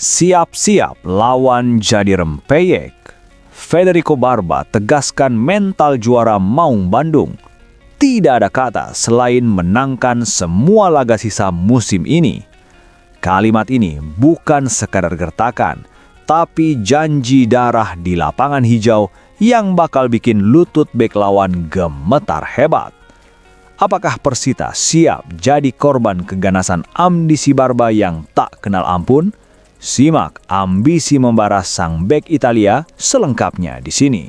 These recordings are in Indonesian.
Siap-siap lawan jadi rempeyek. Federico Barba tegaskan mental juara Maung Bandung. Tidak ada kata selain menangkan semua laga sisa musim ini. Kalimat ini bukan sekadar gertakan, tapi janji darah di lapangan hijau yang bakal bikin lutut bek lawan gemetar hebat. Apakah Persita siap jadi korban keganasan ambisi Barba yang tak kenal ampun? Simak ambisi membara sang bek Italia selengkapnya di sini.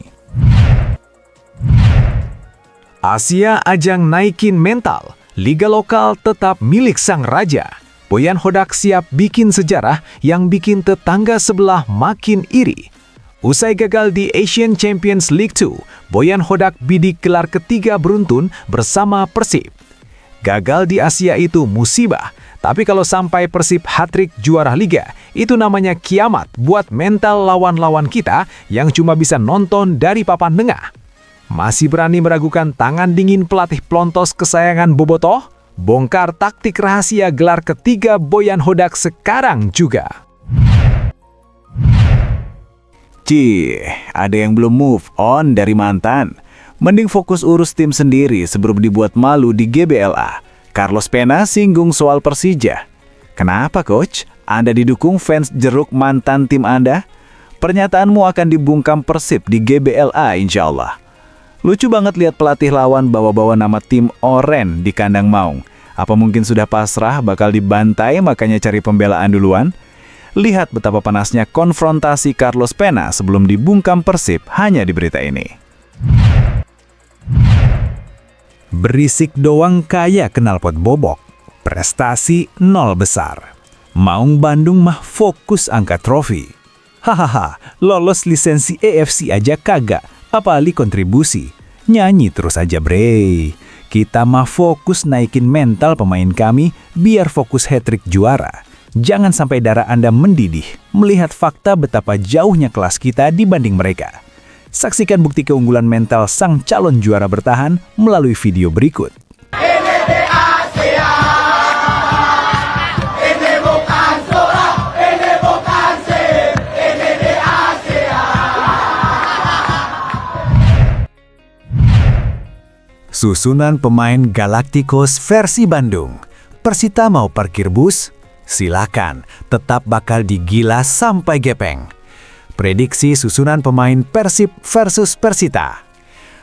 Asia ajang naikin mental, liga lokal tetap milik sang raja. Boyan Hodak siap bikin sejarah yang bikin tetangga sebelah makin iri. Usai gagal di Asian Champions League 2, Boyan Hodak bidik gelar ketiga beruntun bersama Persib. Gagal di Asia itu musibah, tapi kalau sampai Persib hat-trick juara liga, itu namanya kiamat buat mental lawan-lawan kita yang cuma bisa nonton dari papan tengah. Masih berani meragukan tangan dingin pelatih pelontos kesayangan Bobotoh? Bongkar taktik rahasia gelar ketiga Boyan Hodak sekarang juga. Ada yang belum move on dari mantan. Mending fokus urus tim sendiri sebelum dibuat malu di GBLA. Carlos Pena singgung soal Persija. Kenapa, Coach? Anda didukung fans jeruk mantan tim Anda? Pernyataanmu akan dibungkam Persib di GBLA insya Allah. Lucu banget lihat pelatih lawan bawa-bawa nama tim Oren di kandang Maung. Apa mungkin sudah pasrah bakal dibantai makanya cari pembelaan duluan? Lihat betapa panasnya konfrontasi Carlos Pena sebelum dibungkam Persib hanya di berita ini. Berisik doang kayak knalpot bobok. Prestasi nol besar. Maung Bandung mah fokus angkat trofi. Hahaha, lolos lisensi AFC aja kagak, apalagi kontribusi. Nyanyi terus aja bre. Kita mah fokus naikin mental pemain kami biar fokus hat-trick juara. Jangan sampai darah Anda mendidih melihat fakta betapa jauhnya kelas kita dibanding mereka. Saksikan bukti keunggulan mental sang calon juara bertahan melalui video berikut. Susunan pemain Galacticos versi Bandung. Persita mau parkir bus? Silakan, tetap bakal digilas sampai gepeng. Prediksi susunan pemain Persib versus Persita.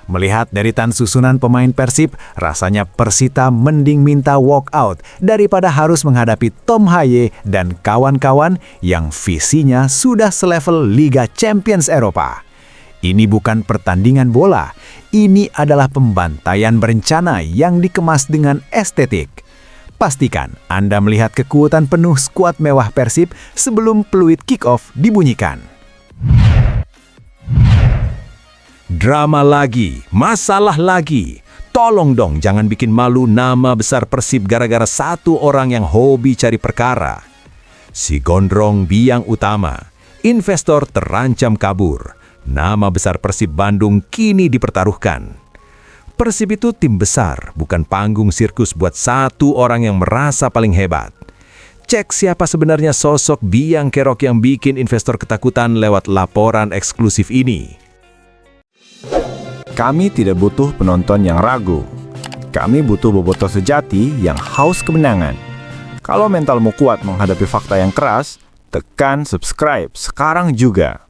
Melihat deretan susunan pemain Persib, rasanya Persita mending minta walk out daripada harus menghadapi Tom Haye dan kawan-kawan yang visinya sudah selevel Liga Champions Eropa. Ini bukan pertandingan bola, ini adalah pembantaian berencana yang dikemas dengan estetik. Pastikan Anda melihat kekuatan penuh skuad mewah Persib sebelum peluit kick-off dibunyikan. Drama lagi, masalah lagi. Tolong dong jangan bikin malu nama besar Persib gara-gara satu orang yang hobi cari perkara. Si Gondrong biang utama, investor terancam kabur. Nama besar Persib Bandung kini dipertaruhkan. Persib itu tim besar, bukan panggung sirkus buat satu orang yang merasa paling hebat. Cek siapa sebenarnya sosok biang kerok yang bikin investor ketakutan lewat laporan eksklusif ini. Kami tidak butuh penonton yang ragu. Kami butuh bobotoh sejati yang haus kemenangan. Kalau mentalmu kuat menghadapi fakta yang keras, tekan subscribe sekarang juga.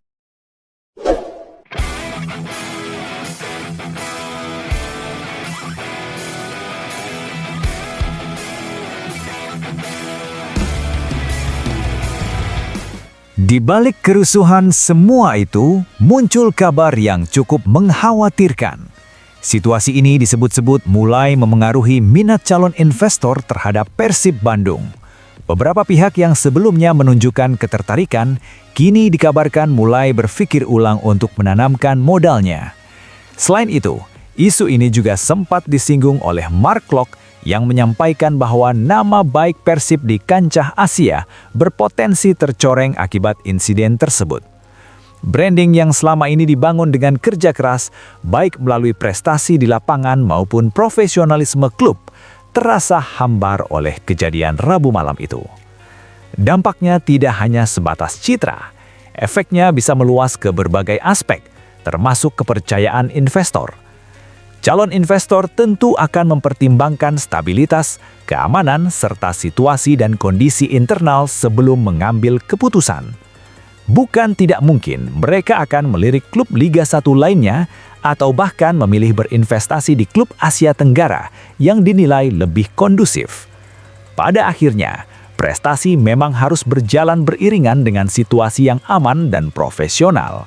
Di balik kerusuhan semua itu, muncul kabar yang cukup mengkhawatirkan. Situasi ini disebut-sebut mulai memengaruhi minat calon investor terhadap Persib Bandung. Beberapa pihak yang sebelumnya menunjukkan ketertarikan, kini dikabarkan mulai berpikir ulang untuk menanamkan modalnya. Selain itu, isu ini juga sempat disinggung oleh Mark Klok yang menyampaikan bahwa nama baik Persib di kancah Asia berpotensi tercoreng akibat insiden tersebut. Branding yang selama ini dibangun dengan kerja keras, baik melalui prestasi di lapangan maupun profesionalisme klub, terasa hambar oleh kejadian Rabu malam itu. Dampaknya tidak hanya sebatas citra, efeknya bisa meluas ke berbagai aspek, termasuk kepercayaan investor. Calon investor tentu akan mempertimbangkan stabilitas, keamanan, serta situasi dan kondisi internal sebelum mengambil keputusan. Bukan tidak mungkin mereka akan melirik klub Liga 1 lainnya atau bahkan memilih berinvestasi di klub Asia Tenggara yang dinilai lebih kondusif. Pada akhirnya, prestasi memang harus berjalan beriringan dengan situasi yang aman dan profesional.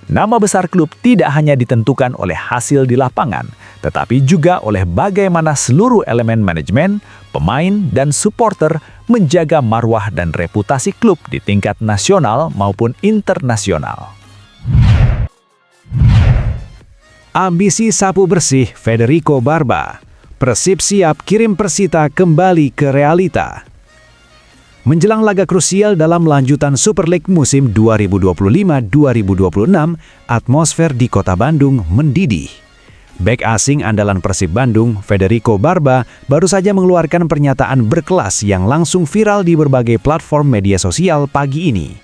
Nama besar klub tidak hanya ditentukan oleh hasil di lapangan, tetapi juga oleh bagaimana seluruh elemen manajemen, pemain, dan supporter menjaga marwah dan reputasi klub di tingkat nasional maupun internasional. Ambisi sapu bersih Federico Barba. Persib siap kirim Persita kembali ke realita. Menjelang laga krusial dalam lanjutan Super League musim 2025-2026, atmosfer di kota Bandung mendidih. Bek asing andalan Persib Bandung, Federico Barba, baru saja mengeluarkan pernyataan berkelas yang langsung viral di berbagai platform media sosial pagi ini.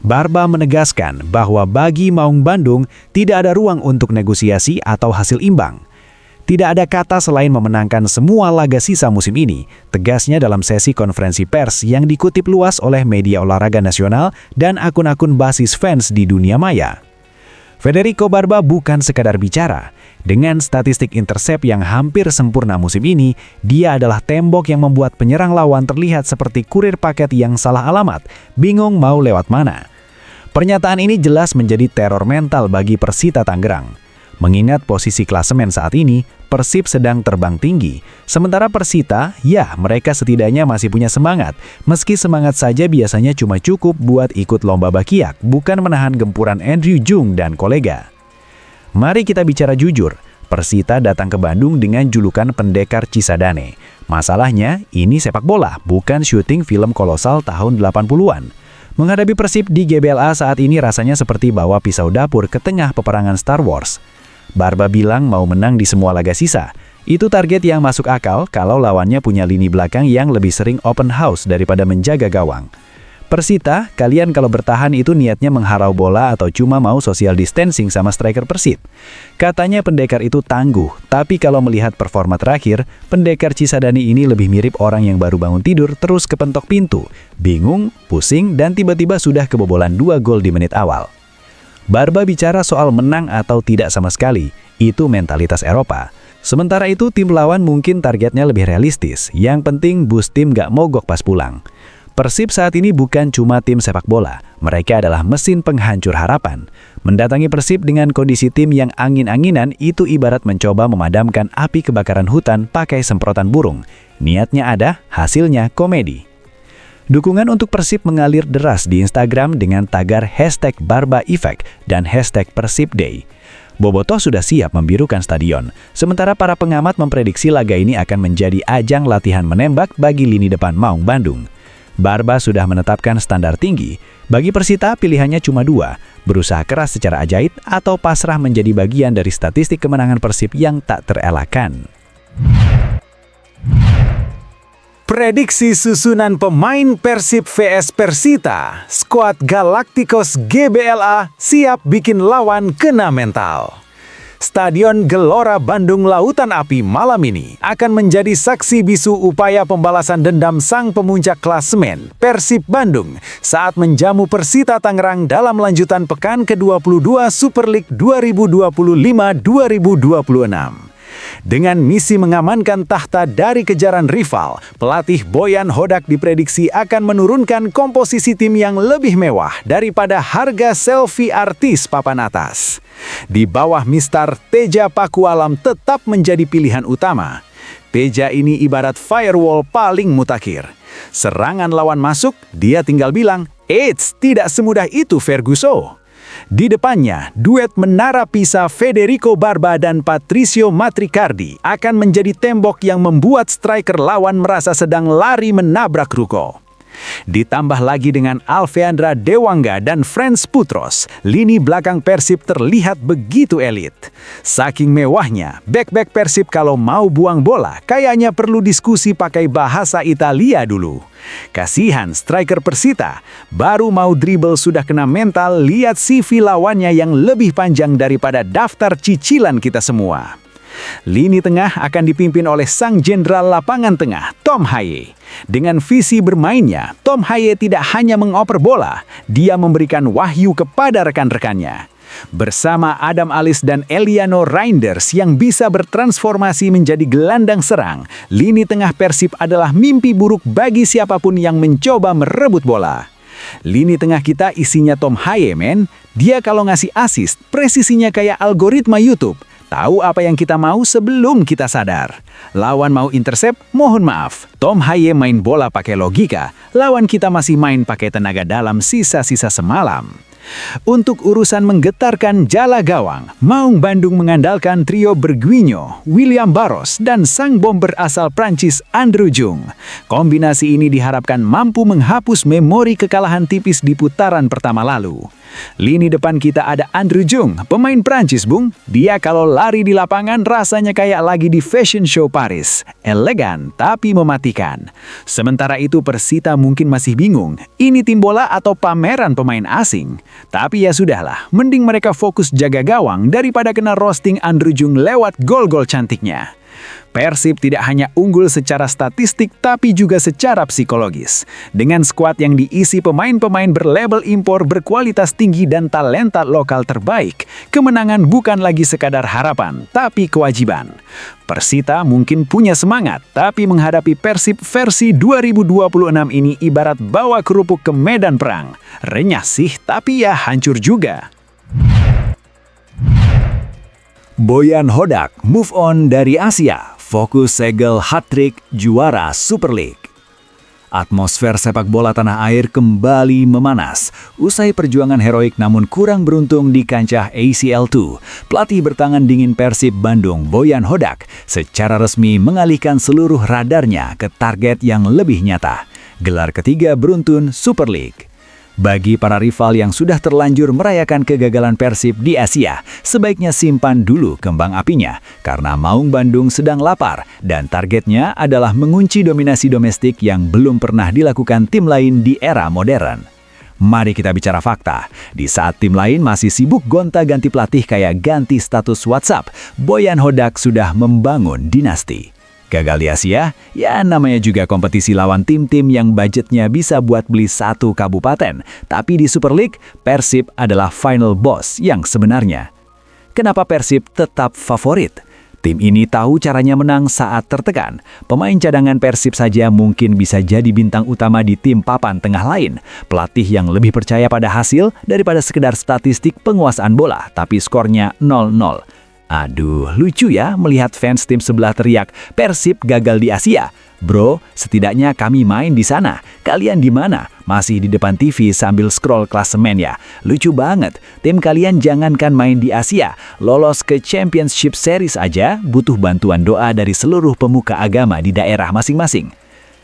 Barba menegaskan bahwa bagi Maung Bandung tidak ada ruang untuk negosiasi atau hasil imbang. Tidak ada kata selain memenangkan semua laga sisa musim ini, tegasnya dalam sesi konferensi pers yang dikutip luas oleh media olahraga nasional dan akun-akun basis fans di dunia maya. Federico Barba bukan sekadar bicara. Dengan statistik intercept yang hampir sempurna musim ini, dia adalah tembok yang membuat penyerang lawan terlihat seperti kurir paket yang salah alamat, bingung mau lewat mana. Pernyataan ini jelas menjadi teror mental bagi Persita Tangerang. Mengingat posisi klasemen saat ini, Persib sedang terbang tinggi. Sementara Persita, ya mereka setidaknya masih punya semangat. Meski semangat saja biasanya cuma cukup buat ikut lomba bakiak, bukan menahan gempuran Andrew Jung dan kolega. Mari kita bicara jujur, Persita datang ke Bandung dengan julukan pendekar Cisadane. Masalahnya, ini sepak bola, bukan syuting film kolosal tahun 80-an. Menghadapi Persib di GBLA saat ini rasanya seperti bawa pisau dapur ke tengah peperangan Star Wars. Barba bilang mau menang di semua laga sisa. Itu target yang masuk akal kalau lawannya punya lini belakang yang lebih sering open house daripada menjaga gawang. Persita, kalian kalau bertahan itu niatnya mengharau bola atau cuma mau social distancing sama striker Persib? Katanya pendekar itu tangguh, tapi kalau melihat performa terakhir, pendekar Cisadani ini lebih mirip orang yang baru bangun tidur terus kepentok pintu, bingung, pusing, dan tiba-tiba sudah kebobolan 2 gol di menit awal. Barba bicara soal menang atau tidak sama sekali, itu mentalitas Eropa. Sementara itu tim lawan mungkin targetnya lebih realistis, yang penting bus tim gak mogok pas pulang. Persib saat ini bukan cuma tim sepak bola, mereka adalah mesin penghancur harapan. Mendatangi Persib dengan kondisi tim yang angin-anginan itu ibarat mencoba memadamkan api kebakaran hutan pakai semprotan burung. Niatnya ada, hasilnya komedi. Dukungan untuk Persib mengalir deras di Instagram dengan tagar #BarbaEffect dan #PersibDay. Bobotoh sudah siap membirukan stadion, sementara para pengamat memprediksi laga ini akan menjadi ajang latihan menembak bagi lini depan Maung Bandung. Barba sudah menetapkan standar tinggi. Bagi Persita pilihannya cuma 2, berusaha keras secara ajaib atau pasrah menjadi bagian dari statistik kemenangan Persib yang tak terelakkan. Prediksi susunan pemain Persib vs Persita, skuad Galacticos GBLA siap bikin lawan kena mental. Stadion Gelora Bandung Lautan Api malam ini akan menjadi saksi bisu upaya pembalasan dendam sang pemuncak klasemen Persib Bandung saat menjamu Persita Tangerang dalam lanjutan pekan ke-22 Super League 2025-2026. Dengan misi mengamankan tahta dari kejaran rival, pelatih Boyan Hodak diprediksi akan menurunkan komposisi tim yang lebih mewah daripada harga selfie artis papan atas. Di bawah Mister Teja Pakualam tetap menjadi pilihan utama. Teja ini ibarat firewall paling mutakhir. Serangan lawan masuk, dia tinggal bilang, "Eits, tidak semudah itu Ferguson." Di depannya, duet menara pisah Federico Barba dan Patricio Matricardi akan menjadi tembok yang membuat striker lawan merasa sedang lari menabrak ruko. Ditambah lagi dengan Alveandra Dewangga dan Frans Putros, lini belakang Persib terlihat begitu elit. Saking mewahnya, bek-bek Persib kalau mau buang bola, kayaknya perlu diskusi pakai bahasa Italia dulu. Kasihan striker Persita, baru mau dribble sudah kena mental, lihat CV lawannya yang lebih panjang daripada daftar cicilan kita semua. Lini tengah akan dipimpin oleh sang jenderal lapangan tengah, Tom Haye. Dengan visi bermainnya, Tom Haye tidak hanya mengoper bola, dia memberikan wahyu kepada rekan-rekannya. Bersama Adam Alis dan Eliano Reinders yang bisa bertransformasi menjadi gelandang serang, lini tengah Persib adalah mimpi buruk bagi siapapun yang mencoba merebut bola. Lini tengah kita isinya Tom Haye, men. Dia kalau ngasih assist, presisinya kayak algoritma YouTube. Tahu apa yang kita mau sebelum kita sadar. Lawan mau intercept, mohon maaf. Tom Haye main bola pakai logika, lawan kita masih main pakai tenaga dalam sisa-sisa semalam. Untuk urusan menggetarkan jala gawang, Maung Bandung mengandalkan trio Berguinho, William Barros, dan sang bomber asal Prancis Andrew Jung. Kombinasi ini diharapkan mampu menghapus memori kekalahan tipis di putaran pertama lalu. Lini depan kita ada Andrew Jung, pemain Prancis, Bung. Dia kalau lari di lapangan rasanya kayak lagi di fashion show Paris. Elegan tapi mematikan. Sementara itu Persita mungkin masih bingung, ini tim bola atau pameran pemain asing. Tapi ya sudahlah, mending mereka fokus jaga gawang daripada kena roasting Andrew Jung lewat gol-gol cantiknya. Persib tidak hanya unggul secara statistik tapi juga secara psikologis. Dengan skuad yang diisi pemain-pemain berlabel impor berkualitas tinggi dan talenta lokal terbaik, kemenangan bukan lagi sekadar harapan, tapi kewajiban. Persita mungkin punya semangat, tapi menghadapi Persib versi 2026 ini ibarat bawa kerupuk ke medan perang. Renyah sih, tapi ya hancur juga. Boyan Hodak move on dari Asia, fokus segel hat-trick juara Super League. Atmosfer sepak bola tanah air kembali memanas. Usai perjuangan heroik namun kurang beruntung di kancah ACL2, pelatih bertangan dingin Persib Bandung Boyan Hodak secara resmi mengalihkan seluruh radarnya ke target yang lebih nyata, gelar ketiga beruntun Super League. Bagi para rival yang sudah terlanjur merayakan kegagalan Persib di Asia, sebaiknya simpan dulu kembang apinya, karena Maung Bandung sedang lapar dan targetnya adalah mengunci dominasi domestik yang belum pernah dilakukan tim lain di era modern. Mari kita bicara fakta. Di saat tim lain masih sibuk gonta-ganti pelatih kayak ganti status WhatsApp, Boyan Hodak sudah membangun dinasti. Gagal di Asia, ya namanya juga kompetisi lawan tim-tim yang budgetnya bisa buat beli satu kabupaten. Tapi di Super League, Persib adalah final boss yang sebenarnya. Kenapa Persib tetap favorit? Tim ini tahu caranya menang saat tertekan. Pemain cadangan Persib saja mungkin bisa jadi bintang utama di tim papan tengah lain. Pelatih yang lebih percaya pada hasil daripada sekedar statistik penguasaan bola, tapi skornya 0-0. Aduh, lucu ya melihat fans tim sebelah teriak, Persib gagal di Asia. Bro, setidaknya kami main di sana. Kalian di mana? Masih di depan TV sambil scroll klasemen ya. Lucu banget. Tim kalian jangankan main di Asia, lolos ke Championship Series aja butuh bantuan doa dari seluruh pemuka agama di daerah masing-masing.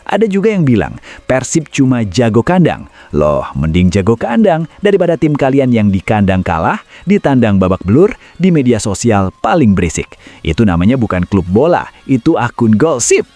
Ada juga yang bilang, Persib cuma jago kandang. Loh, mending jago kandang daripada tim kalian yang di kandang kalah, di tandang babak belur, di media sosial paling berisik. Itu namanya bukan klub bola, itu akun gosip.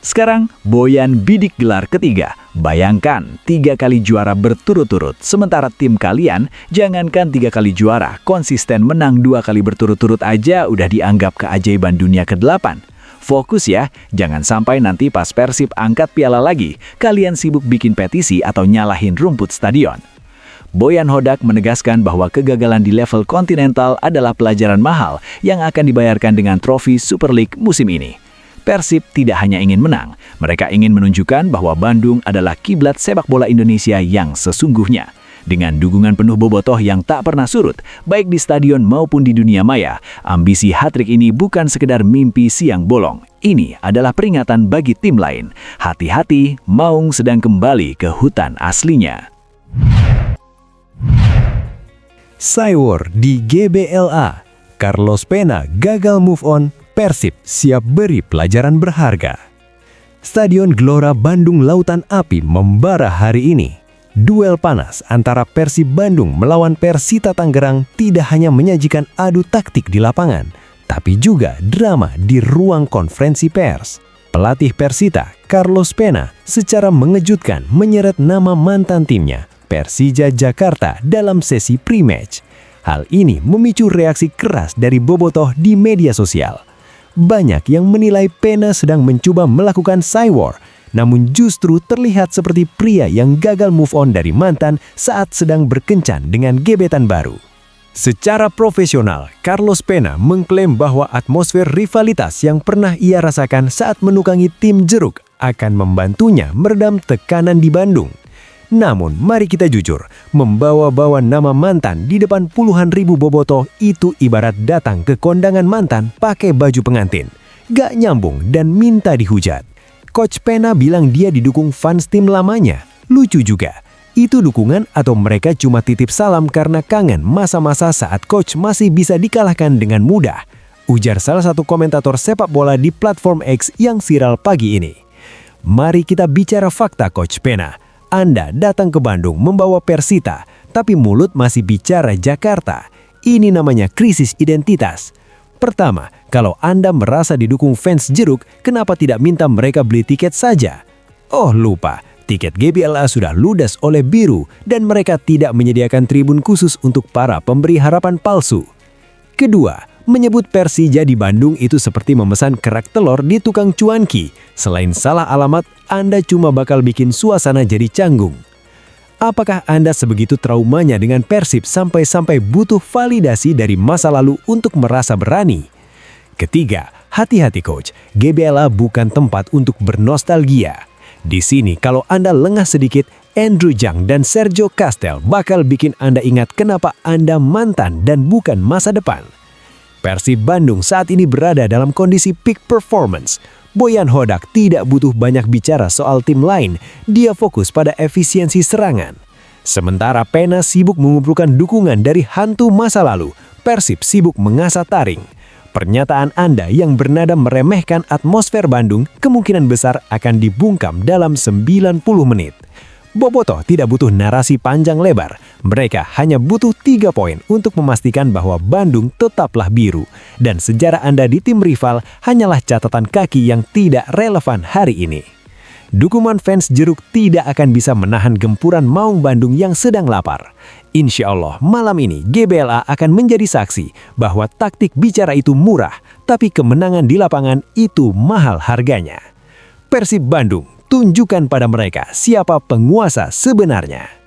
Sekarang, Boyan bidik gelar ketiga. Bayangkan, 3 kali juara berturut-turut. Sementara tim kalian, jangankan 3 kali juara, konsisten menang 2 kali berturut-turut aja udah dianggap keajaiban dunia ke-8. Fokus ya, jangan sampai nanti pas Persib angkat piala lagi, kalian sibuk bikin petisi atau nyalahin rumput stadion. Boyan Hodak menegaskan bahwa kegagalan di level kontinental adalah pelajaran mahal yang akan dibayarkan dengan trofi Super League musim ini. Persib tidak hanya ingin menang, mereka ingin menunjukkan bahwa Bandung adalah kiblat sepak bola Indonesia yang sesungguhnya. Dengan dukungan penuh bobotoh yang tak pernah surut, baik di stadion maupun di dunia maya, ambisi hat-trick ini bukan sekedar mimpi siang bolong. Ini adalah peringatan bagi tim lain. Hati-hati, Maung sedang kembali ke hutan aslinya. Cywar di GBLA. Carlos Pena gagal move on, Persib siap beri pelajaran berharga. Stadion Gelora Bandung Lautan Api membara hari ini. Duel panas antara Persib Bandung melawan Persita Tangerang tidak hanya menyajikan adu taktik di lapangan, tapi juga drama di ruang konferensi pers. Pelatih Persita, Carlos Pena, secara mengejutkan menyeret nama mantan timnya, Persija Jakarta, dalam sesi pre-match. Hal ini memicu reaksi keras dari bobotoh di media sosial. Banyak yang menilai Pena sedang mencoba melakukan cywar, namun justru terlihat seperti pria yang gagal move on dari mantan saat sedang berkencan dengan gebetan baru. Secara profesional, Carlos Pena mengklaim bahwa atmosfer rivalitas yang pernah ia rasakan saat menukangi tim jeruk akan membantunya meredam tekanan di Bandung. Namun, mari kita jujur, membawa-bawa nama mantan di depan puluhan ribu bobotoh itu ibarat datang ke kondangan mantan pakai baju pengantin. Gak nyambung dan minta dihujat. Coach Pena bilang dia didukung fans tim lamanya. Lucu juga. Itu dukungan atau mereka cuma titip salam karena kangen masa-masa saat coach masih bisa dikalahkan dengan mudah? Ujar salah satu komentator sepak bola di platform X yang viral pagi ini. Mari kita bicara fakta, Coach Pena. Anda datang ke Bandung membawa Persita, tapi mulut masih bicara Jakarta. Ini namanya krisis identitas. Pertama, kalau Anda merasa didukung fans jeruk, kenapa tidak minta mereka beli tiket saja? Oh lupa, tiket GBLA sudah ludes oleh Biru dan mereka tidak menyediakan tribun khusus untuk para pemberi harapan palsu. Kedua, menyebut Persija di Bandung itu seperti memesan kerak telur di tukang cuanki. Selain salah alamat, Anda cuma bakal bikin suasana jadi canggung. Apakah Anda sebegitu traumanya dengan Persib sampai-sampai butuh validasi dari masa lalu untuk merasa berani? Ketiga, hati-hati coach, GBLA bukan tempat untuk bernostalgia. Di sini kalau Anda lengah sedikit, Andrew Jang dan Sergio Castel bakal bikin Anda ingat kenapa Anda mantan dan bukan masa depan. Persib Bandung saat ini berada dalam kondisi peak performance. Boyan Hodak tidak butuh banyak bicara soal tim lain, dia fokus pada efisiensi serangan. Sementara Pena sibuk mengumpulkan dukungan dari hantu masa lalu, Persib sibuk mengasah taring. Pernyataan Anda yang bernada meremehkan atmosfer Bandung kemungkinan besar akan dibungkam dalam 90 menit. Bobotoh tidak butuh narasi panjang lebar, mereka hanya butuh 3 poin untuk memastikan bahwa Bandung tetaplah biru. Dan sejarah Anda di tim rival hanyalah catatan kaki yang tidak relevan hari ini. Dukungan fans jeruk tidak akan bisa menahan gempuran Maung Bandung yang sedang lapar. Insya Allah malam ini GBLA akan menjadi saksi bahwa taktik bicara itu murah, tapi kemenangan di lapangan itu mahal harganya. Persib Bandung, tunjukkan pada mereka siapa penguasa sebenarnya.